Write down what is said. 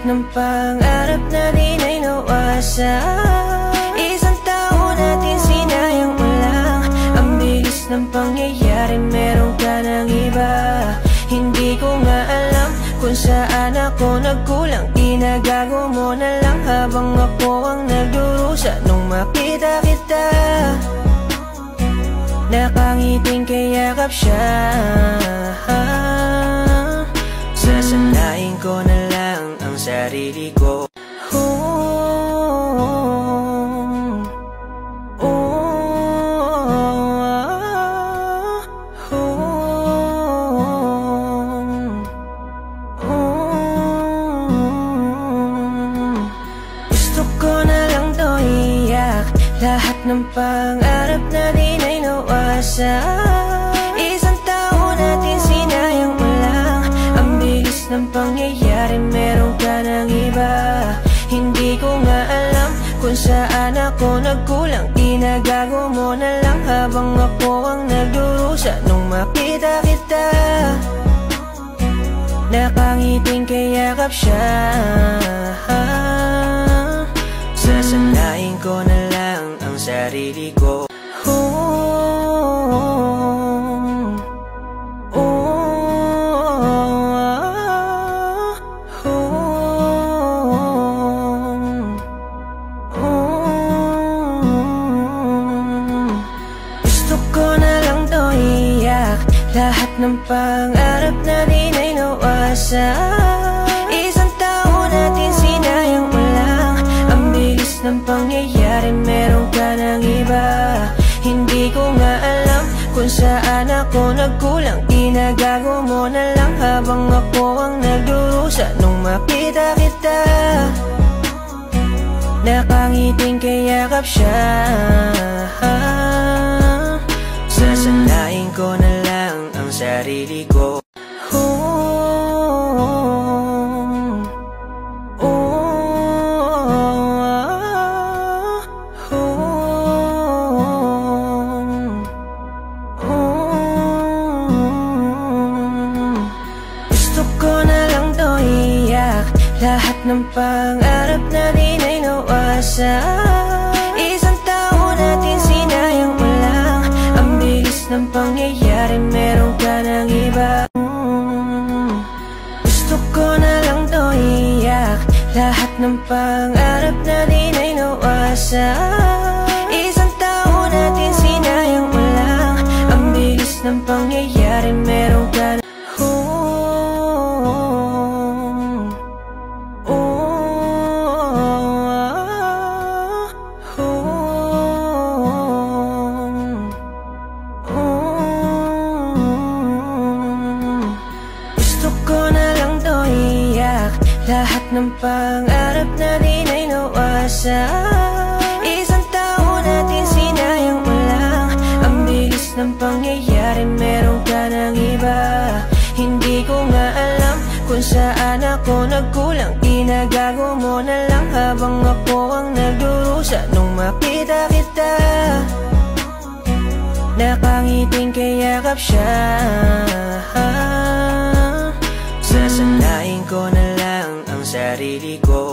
ng pangarap natin ay nawasak. Isang taon natin sinayang mo lang. Ang bilis ng pangyayari, meron ka ng iba. Hindi ko nga alam kung saan ako nagkulang. Ginagago mo na lang habang ako ang nagdurusa. Nung makita kita, nakangiting kayakap siya. Sasanayin ko na lang ang sarili ko. Gusto ko na lang to iyak. Lahat ng pangarap natin ay nawasak. Isang taon natin sinayang mo lang. Ang bilis ng pangyayari, meron ka ng iba. Hindi ko nga alam kung saan ako nagkulang. Ginagago mo na lang habang ako ang nagdurusa. Nung makita kita, nakangiting kayakap siya. Sasanayin ko na lang ang sarili ko. Gusto ko na lang to iyak. Lahat ng pangarap natin ay nawasak. Isang taon natin sinayang mo lang. Ang bilis ng pangyayari, meron ka ng iba. Hindi ko nga alam kung saan ako nagkulang. Ginagago mo na lang habang ako ang nagdurusa. Nung makita kita, nakangiting kayakap siya. Sasanayin ko na lang ang sarili ko. Gusto ko na lang to iyak. Lahat ng pangarap natin ay nawasak. Isang taon natin sinayang mo lang. Ang bilis ng pangyayari, meron ka ng iba. Gusto ko na lang to iyak. Lahat ng pangarap natin ay nawasak. Isang taon natin sinayang mo lang. Ang bilis ng pangyayari, meron ka ng lahat ng pangarap natin ay nawasak. Isang taon natin sinayang mo lang. Ang bilis ng pangyayari, meron ka ng iba. Hindi ko nga alam kung saan ako nagkulang. Ginagago mo na lang habang ako ang nagdurusa. Nung makita kita, nakangiting kayakap siya. Sasanayin ko na lang ang sarili ko.